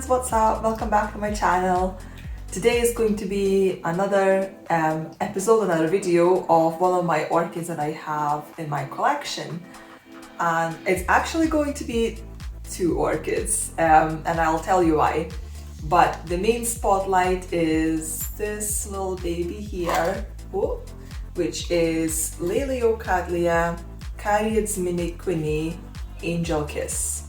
friends, what's up? Welcome back to my channel. Today is going to be another another video of one of my orchids that I have in my collection. And it's actually going to be two orchids, and I'll tell you why. But the main spotlight is this little baby here, which is Liliocadlia, Coriad's mini Quinee, Angel Kiss.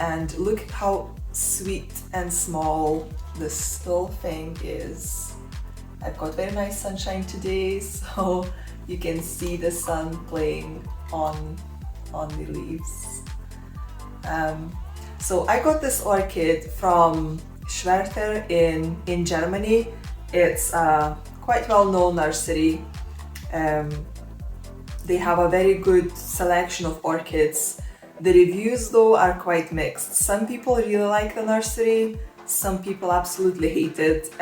And look how sweet and small this little thing is. I've got very nice sunshine today, so you can see the sun playing on the leaves. So I got this orchid from Schwerter in Germany. It's a quite well-known nursery. They have a very good selection of orchids. The reviews though are quite mixed. Some people really like the nursery, some people absolutely hate it.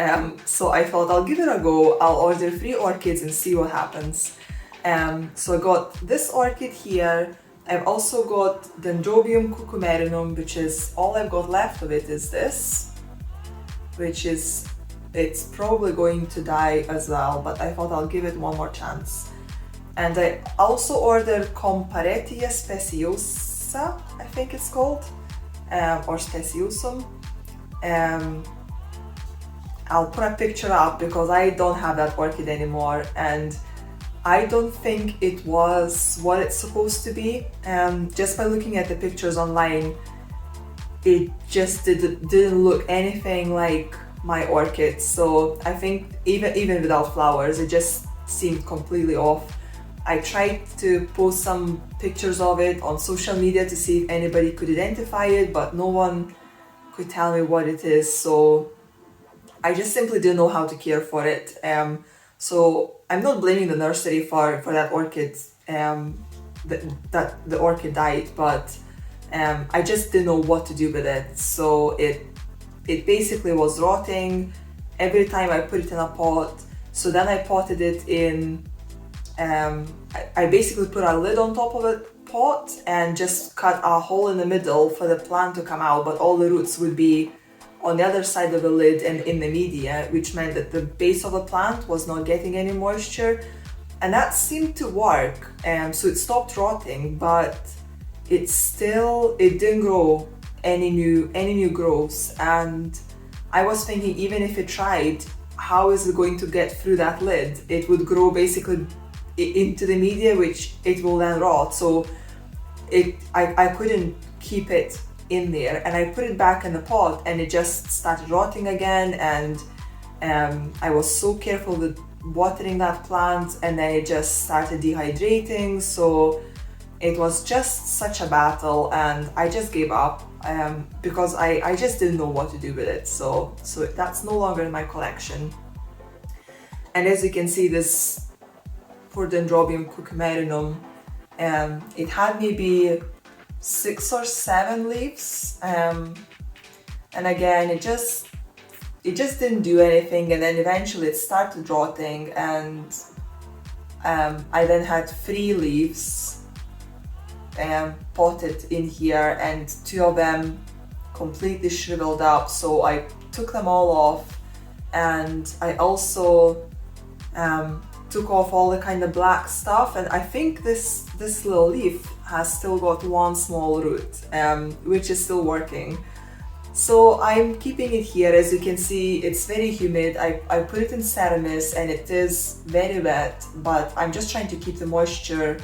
So I thought I'll give it a go. I'll order 3 orchids and see what happens. So I got this orchid here. I've also got Dendrobium cucumerinum, which is all I've got left of it is this, which is, it's probably going to die as well, but I thought I'll give it one more chance. And I also ordered Comparetia speciosa, I think it's called, or speciosum. I'll put a picture up because I don't have that orchid anymore, and I don't think it was what it's supposed to be. Just by looking at the pictures online, it just didn't look anything like my orchid. So I think even without flowers, it just seemed completely off. I tried to post some pictures of it on social media to see if anybody could identify it, but no one could tell me what it is. So I just simply didn't know how to care for it. So I'm not blaming the nursery for that orchid, that the orchid died, but I just didn't know what to do with it. So it basically was rotting every time I put it in a pot. So then I potted it in, I basically put a lid on top of the pot and just cut a hole in the middle for the plant to come out, but all the roots would be on the other side of the lid and in the media, which meant that the base of the plant was not getting any moisture, and that seemed to work. So it stopped rotting, but it didn't grow any new growths. And I was thinking, even if it tried, how is it going to get through that lid? It would grow basically into the media, which it will then rot. So I couldn't keep it in there, and I put it back in the pot and it just started rotting again. And I was so careful with watering that plant, and then it just started dehydrating. So it was just such a battle, and I just gave up because I just didn't know what to do with it. So that's no longer in my collection. And as you can see, this for Dendrobium cucumerinum, it had maybe 6 or 7 leaves, and again it just didn't do anything. And then eventually it started rotting, and I then had 3 leaves potted in here, and 2 of them completely shriveled up. So I took them all off, and I also took off all the kind of black stuff, and I think this little leaf has still got 1 small root, which is still working. So I'm keeping it here. As you can see, it's very humid. I put it in Ceramis and it is very wet, but I'm just trying to keep the moisture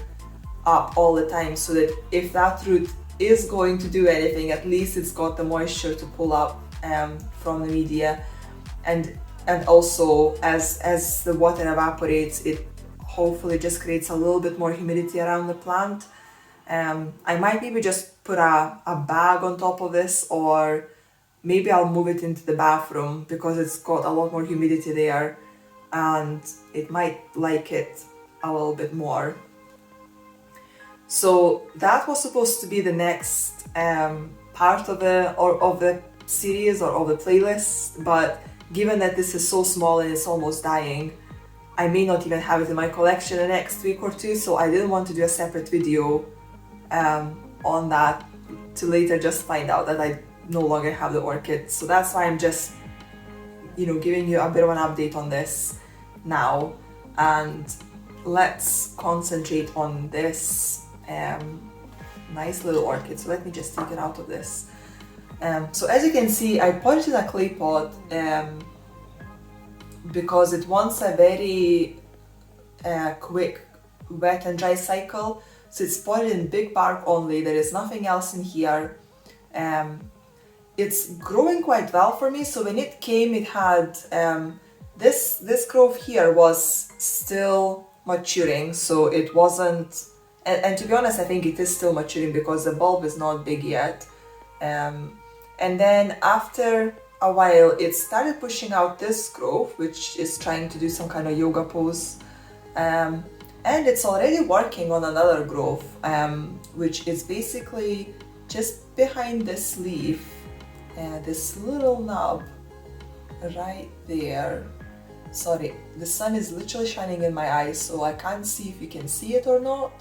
up all the time, so that if that root is going to do anything, at least it's got the moisture to pull up from the media. And also, as the water evaporates, it hopefully just creates a little bit more humidity around the plant. I might maybe just put a bag on top of this, or maybe I'll move it into the bathroom because it's got a lot more humidity there and it might like it a little bit more. So that was supposed to be the next part of the series or of the playlist, but given that this is so small and it's almost dying, I may not even have it in my collection the next week or two, so I didn't want to do a separate video on that to later just find out that I no longer have the orchid. So that's why I'm just, you know, giving you a bit of an update on this now. And let's concentrate on this nice little orchid. So let me just take it out of this. So as you can see, I potted a clay pot because it wants a very quick wet and dry cycle. So it's potted in big bark only. There is nothing else in here. It's growing quite well for me. So when it came, it had this growth here was still maturing. So it wasn't, and to be honest, I think it is still maturing because the bulb is not big yet. And then after a while, it started pushing out this growth, which is trying to do some kind of yoga pose. And it's already working on another growth, which is basically just behind this leaf, this little knob right there. Sorry, the sun is literally shining in my eyes, so I can't see if you can see it or not,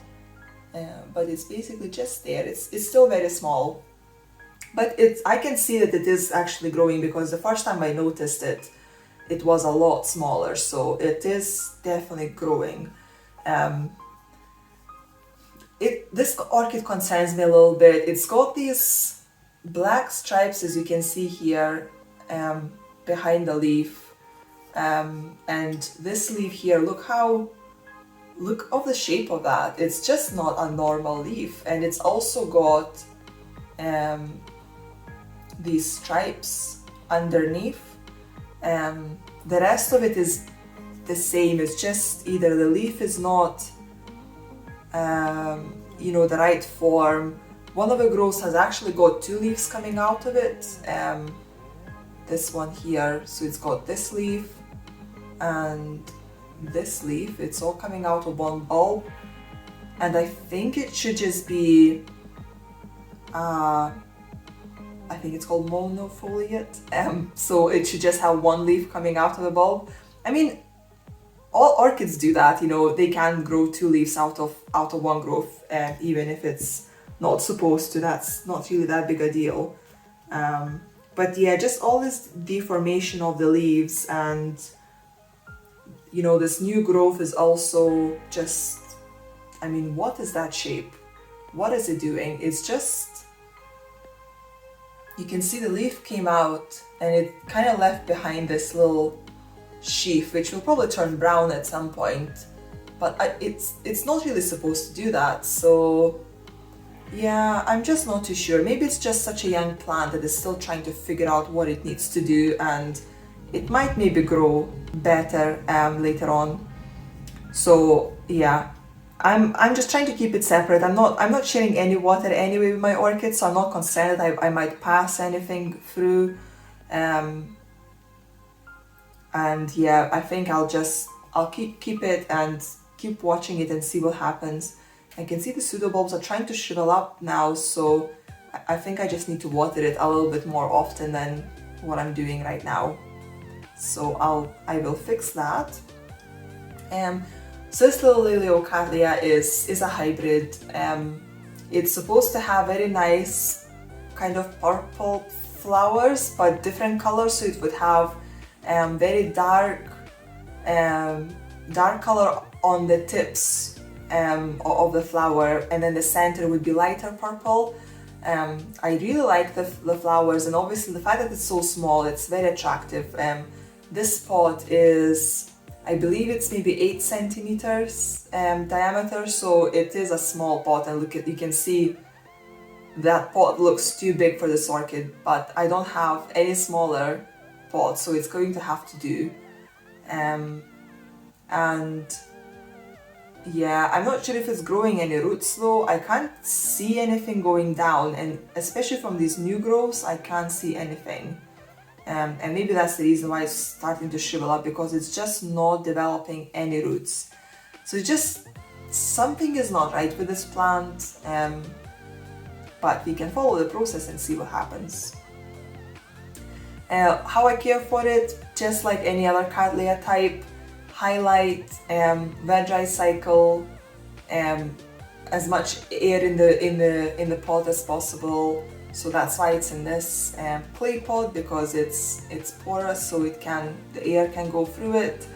but it's basically just there. It's still very small, but I can see that it is actually growing, because the first time I noticed it, it was a lot smaller, so it is definitely growing. This orchid concerns me a little bit. It's got these black stripes, as you can see here, behind the leaf, and this leaf here, look of the shape of that. It's just not a normal leaf, and it's also got these stripes underneath. The rest of it is the same. It's just either the leaf is not you know, the right form. One of the growths has actually got two leaves coming out of it, this one here, so it's got this leaf and this leaf. It's all coming out of one bulb, and I think it should just be I think it's called monofoliate, so it should just have one leaf coming out of the bulb. I mean, all orchids do that, you know, they can grow two leaves out of one growth, even if it's not supposed to. That's not really that big a deal. But yeah, just all this deformation of the leaves, and you know, this new growth is also just, I mean, what is that shape? What is it doing? It's just, you can see the leaf came out and it kind of left behind this little sheath, which will probably turn brown at some point, but it's not really supposed to do that. So yeah, I'm just not too sure. Maybe it's just such a young plant that is still trying to figure out what it needs to do, and it might maybe grow better later on. So yeah, I'm just trying to keep it separate. I'm not sharing any water anyway with my orchids, so I'm not concerned that I might pass anything through. And yeah, I think I'll keep it and keep watching it and see what happens. I can see the pseudobulbs are trying to shrivel up now, so I think I just need to water it a little bit more often than what I'm doing right now. So I will fix that. So this little Liliocatlia is a hybrid. It's supposed to have very nice kind of purple flowers, but different colors. So it would have very dark color on the tips of the flower, and then the center would be lighter purple. I really like the flowers, and obviously the fact that it's so small, it's very attractive. This pot is, I believe it's maybe 8 centimeters diameter, so it is a small pot, and look at, you can see that pot looks too big for this orchid, but I don't have any smaller pot, so it's going to have to do. And yeah, I'm not sure if it's growing any roots though. I can't see anything going down, and especially from these new growths, I can't see anything. And maybe that's the reason why it's starting to shrivel up, because it's just not developing any roots. So it's just, something is not right with this plant, but we can follow the process and see what happens. How I care for it, just like any other Cattleya type, highlight, wet dry cycle, as much air in the pot as possible. So that's why it's in this clay pot, because it's porous, so the air can go through it.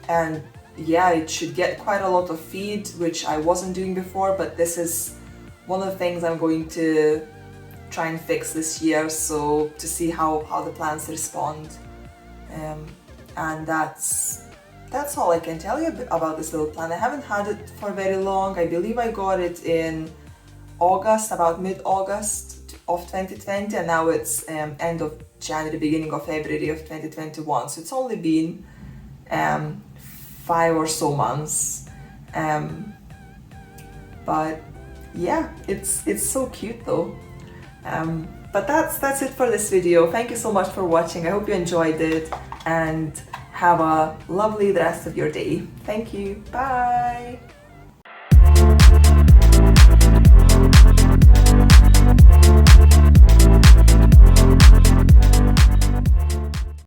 And yeah, it should get quite a lot of feed, which I wasn't doing before, but this is one of the things I'm going to try and fix this year, so to see how the plants respond. And that's all I can tell you about this little plant. I haven't had it for very long. I believe I got it in August, about mid-August of 2020, and now it's end of January, beginning of February of 2021. So it's only been 5 or so months. But yeah, it's so cute though. But that's it for this video. Thank you so much for watching. I hope you enjoyed it, and have a lovely rest of your day. Thank you. Bye.